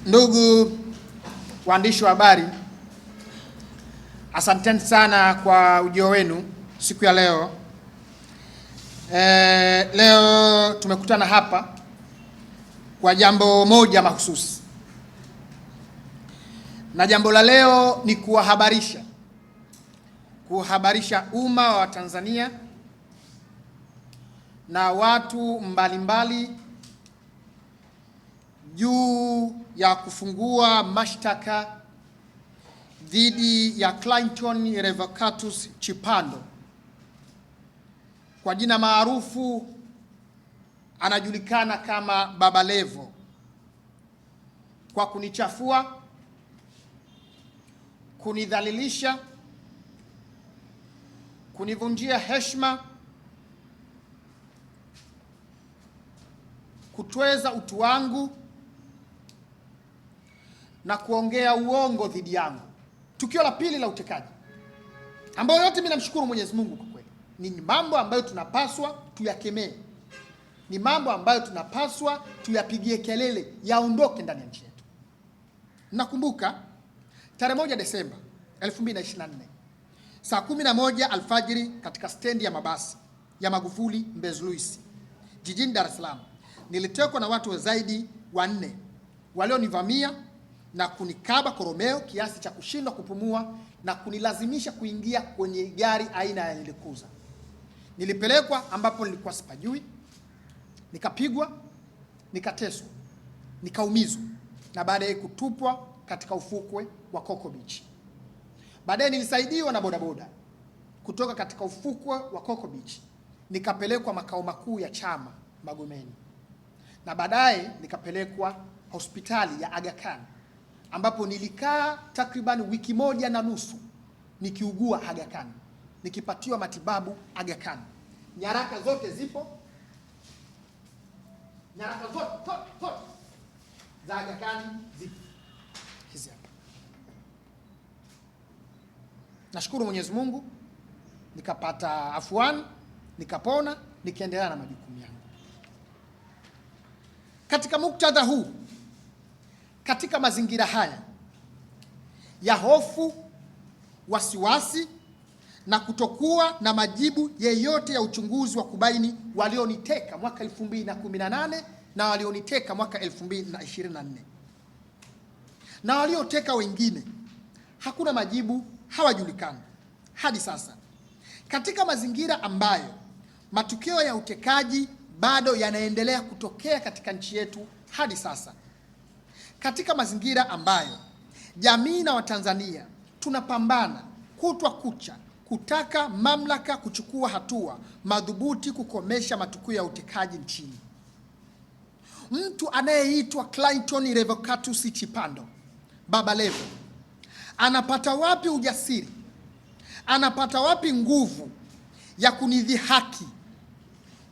Ndugu waandishi wa habari, asanteni sana kwa ujio wenu siku ya leo. Leo tumekutana hapa kwa jambo moja mahususi, na jambo la leo ni kuhabarisha umma wa Tanzania na watu mbalimbali juu ya kufungua mashtaka dhidi ya Clayton Revocatus Chipando, kwa jina maarufu anajulikana kama Baba Levo, kwa kunichafua, kunidhalilisha, kunivunjia heshima, kutweza utu wangu na kuongea uongo dhidi yangu. Tukio la pili la utekaji, ambayo yote mimi namshukuru Mwenyezi Mungu kwa kweli, ni mambo ambayo tunapaswa tuyakemee, ni mambo ambayo tunapaswa tuyapigie kelele yaondoke ndani ya nchi yetu. Nakumbuka tarehe 1 Desemba 2024 saa 11 alfajiri katika stendi ya mabasi ya Magufuli Mbezi Luis jijini Dar es Salaam, nilitekwa na watu zaidi wanne walionivamia na kunikaba koromeo kiasi cha kushindwa kupumua na kunilazimisha kuingia kwenye gari aina ya Land Cruiser. Nilipelekwa ambapo nilikuwa sipajui, nikapigwa, nikateswa, nikaumizwa na baadaye kutupwa katika ufukwe wa Coco Beach. Baadaye nilisaidiwa na bodaboda kutoka katika ufukwe wa Coco Beach, nikapelekwa makao makuu ya chama Magomeni, na baadaye nikapelekwa hospitali ya Aga Khan ambapo nilikaa takriban wiki 1.5 nikiugua Aga Khan, nikipatiwa matibabu Aga Khan. Nyaraka zote zipo, nyaraka zote za Aga Khan zipo, hizi hapa. Nashukuru Mwenyezi Mungu, nikapata afuani, nikapona, nikaendelea na majukumu yangu. Katika muktadha huu, katika mazingira haya ya hofu, wasiwasi na kutokuwa na majibu yeyote ya uchunguzi wa kubaini walioniteka mwaka 2018 na walioniteka mwaka 2024 na walioteka wengine, hakuna majibu, hawajulikani hadi sasa. Katika mazingira ambayo matukio ya utekaji bado yanaendelea kutokea katika nchi yetu hadi sasa, katika mazingira ambayo jamii na Watanzania tunapambana kutwa kucha kutaka mamlaka kuchukua hatua madhubuti kukomesha matukio ya utekaji nchini, mtu anayeitwa Clayton Revocatus Chipando, Baba Levo, anapata wapi ujasiri, anapata wapi nguvu ya kunidhihaki,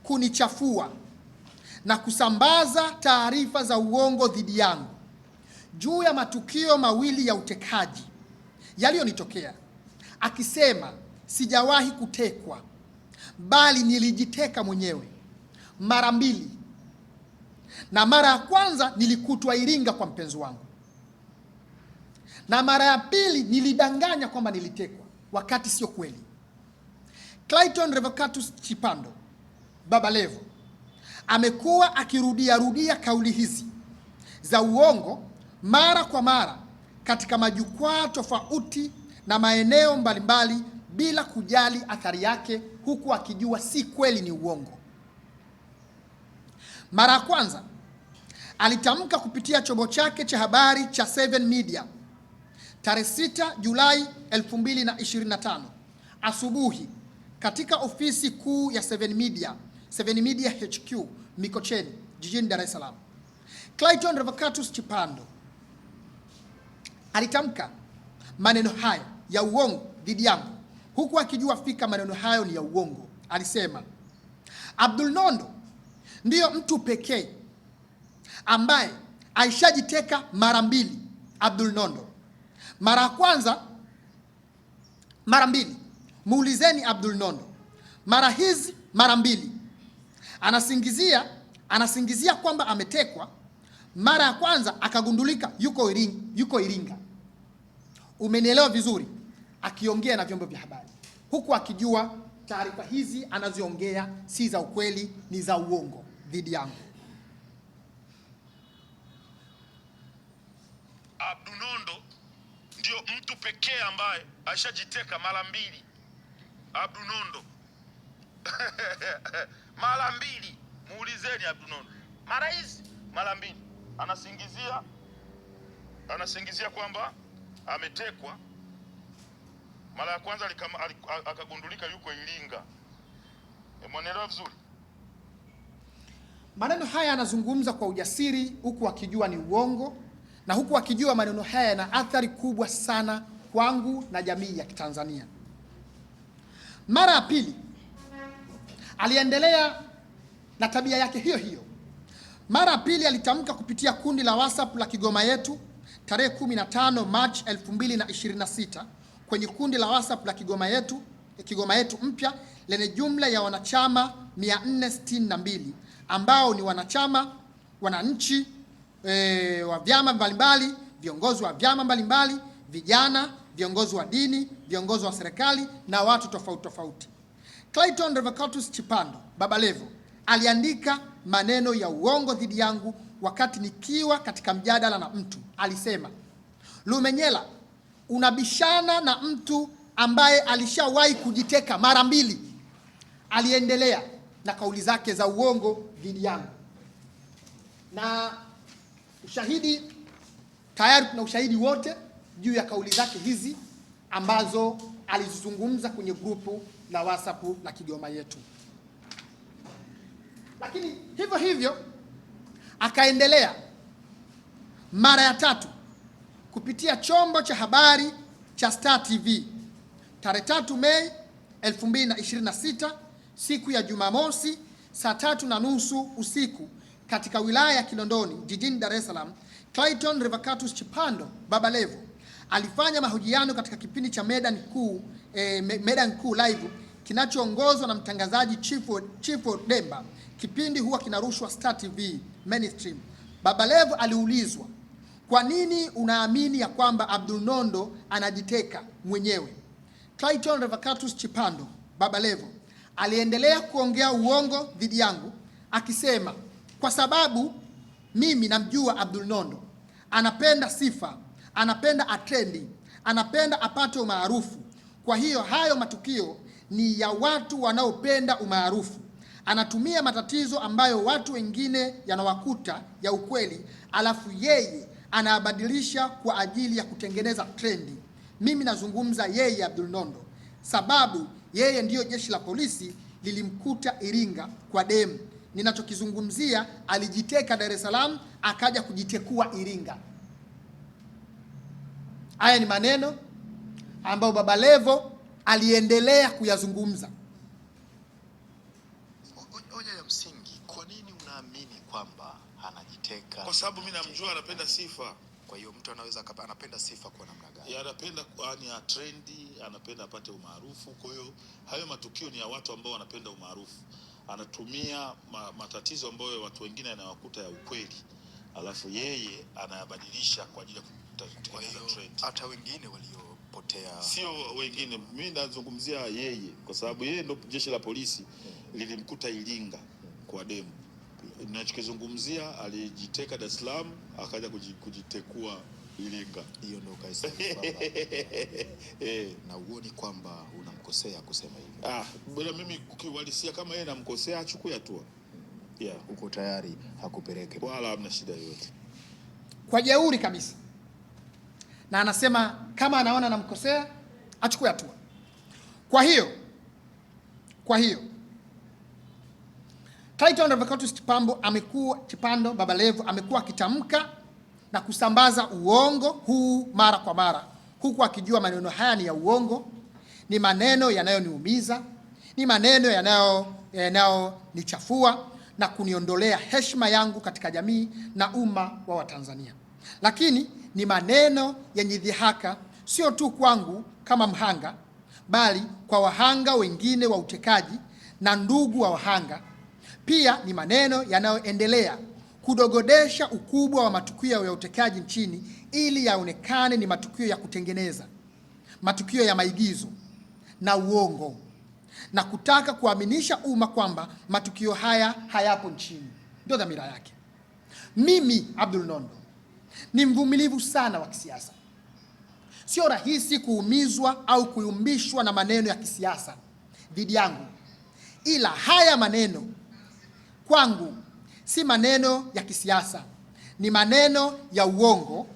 kunichafua na kusambaza taarifa za uongo dhidi yangu juu ya matukio mawili ya utekaji yaliyonitokea, akisema sijawahi kutekwa bali nilijiteka mwenyewe mara 2, na mara ya kwanza nilikutwa Iringa kwa mpenzi wangu, na mara ya pili nilidanganya kwamba nilitekwa wakati sio kweli. Clayton Revocatus Chipando, Baba Levo, amekuwa akirudia kauli hizi za uongo mara kwa mara katika majukwaa tofauti na maeneo mbalimbali bila kujali athari yake, huku akijua si kweli, ni uongo. Mara ya kwanza alitamka kupitia chombo chake cha habari cha 7 Media tarehe 6 Julai 2025 asubuhi katika ofisi kuu ya 7 Media HQ Mikocheni jijini Dar es Salaam. Clayton Revocatus Chipando alitamka maneno haya ya uongo dhidi yangu huku akijua fika maneno hayo ni ya uongo. Alisema Abdul Nondo ndiyo mtu pekee ambaye aishajiteka mara 2. Abdul Nondo mara ya kwanza, mara 2. Muulizeni Abdul Nondo mara hizi mara 2. Anasingizia kwamba ametekwa Mara ya kwanza akagundulika yuko Iringa. Umenielewa vizuri? Akiongea na vyombo vya habari huku akijua taarifa hizi anaziongea si za ukweli, ni za uongo dhidi yangu. Abdunondo ndio mtu pekee ambaye ashajiteka mara mbili. Abdunondo mara mbili, muulizeni Abdunondo. Mara hizi mara mbili anasingizia kwamba ametekwa. Mara ya kwanza akagundulika yuko Iringa. Mwanelewa vizuri? Maneno haya anazungumza kwa ujasiri huku akijua ni uongo, na huku akijua maneno haya yana athari kubwa sana kwangu na jamii ya Kitanzania. Mara ya pili aliendelea na tabia yake hiyo hiyo. Mara ya pili alitamka kupitia kundi la WhatsApp la Kigoma Yetu tarehe 15 March 2026 kwenye kundi la WhatsApp la Kigoma Yetu mpya lenye jumla ya wanachama 462 ambao ni wanachama, wananchi wa vyama mbalimbali, viongozi wa vyama mbalimbali, vijana, viongozi wa dini, viongozi wa serikali na watu tofauti tofauti. Clayton Revocatus Chipando Baba Levo aliandika maneno ya uongo dhidi yangu wakati nikiwa katika mjadala na mtu. Alisema, Lumenyela, unabishana na mtu ambaye alishawahi kujiteka mara mbili. Aliendelea na kauli zake za uongo dhidi yangu, na ushahidi tayari, tuna ushahidi wote juu ya kauli zake hizi ambazo alizizungumza kwenye grupu la WhatsApp la Kigoma Yetu. Lakini hivyo hivyo akaendelea mara ya tatu kupitia chombo cha habari cha Star TV tarehe 3 Mei 2026 siku ya Jumamosi saa 3:30 usiku katika wilaya ya Kinondoni jijini Dar es Salaam. Clayton Revocatus Chipando Baba Levo alifanya mahojiano katika kipindi cha Medan Kuu Live kinachoongozwa na mtangazaji Chifu Demba. Kipindi huwa kinarushwa Star TV mainstream. Baba Levo aliulizwa, kwa nini unaamini ya kwamba Abdunondo anajiteka mwenyewe? Clayton Revocatus Chipando Baba Levo aliendelea kuongea uongo dhidi yangu akisema, kwa sababu mimi namjua Abdunondo, anapenda sifa, anapenda atrendi, anapenda apate umaarufu. Kwa hiyo hayo matukio ni ya watu wanaopenda umaarufu. Anatumia matatizo ambayo watu wengine yanawakuta ya ukweli, alafu yeye anabadilisha kwa ajili ya kutengeneza trendi. Mimi nazungumza yeye Abdunondo, sababu yeye ndiyo jeshi la polisi lilimkuta Iringa kwa demu. Ninachokizungumzia, alijiteka Dar es Salaam akaja kujitekua Iringa. Haya ni maneno ambayo Baba Levo aliendelea kuyazungumza. Hoja ya msingi, kwa nini unaamini kwamba anajiteka? Kwa sababu mimi namjua anapenda sifa. Kwa hiyo mtu anaweza anapenda sifa kwa namna gani? Anapenda ya trendi, anapenda apate umaarufu. Kwa hiyo hayo matukio ni ya watu ambao wanapenda umaarufu. Anatumia matatizo ambayo watu wengine yanawakuta ya ukweli, alafu yeye anayabadilisha kwa ajili ya kutengeneza trend. Hata wengine waliopotea, sio wengine, mimi nazungumzia yeye, kwa sababu yeye ndo jeshi la polisi lilimkuta Iringa kwa demu. Ninachokizungumzia, alijiteka Dar es Salaam akaja kujitekua Iringa. Hiyo ndio kaisa na uoni kwamba unamkosea kusema hivyo? Bwana, mimi ukiwalisia kama yeye namkosea, achukue hatua. Uko tayari hakupeleke? Wala hamna shida yoyote. Kwa jeuri kabisa. Na anasema kama anaona namkosea, achukue hatua. Kwa hiyo Clayton Revocatus Chipando Baba Levo amekuwa akitamka na kusambaza uongo huu mara kwa mara, huku akijua maneno haya ni ya uongo, ni maneno yanayoniumiza, ni maneno yanayonichafua na kuniondolea heshima yangu katika jamii na umma wa Watanzania. Lakini ni maneno yenye dhihaka, sio tu kwangu kama mhanga, bali kwa wahanga wengine wa utekaji na ndugu wa wahanga. Pia ni maneno yanayoendelea kudogodesha ukubwa wa matukio ya utekaji nchini ili yaonekane ni matukio ya kutengeneza, matukio ya maigizo na uongo, na kutaka kuaminisha umma kwamba matukio haya hayapo nchini. Ndio dhamira yake. Mimi Abdul Nondo ni mvumilivu sana wa kisiasa. Sio rahisi kuumizwa au kuyumbishwa na maneno ya kisiasa dhidi yangu, ila haya maneno kwangu si maneno ya kisiasa, ni maneno ya uongo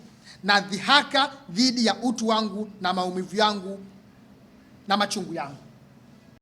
na dhihaka dhidi ya utu wangu na maumivu yangu na machungu yangu.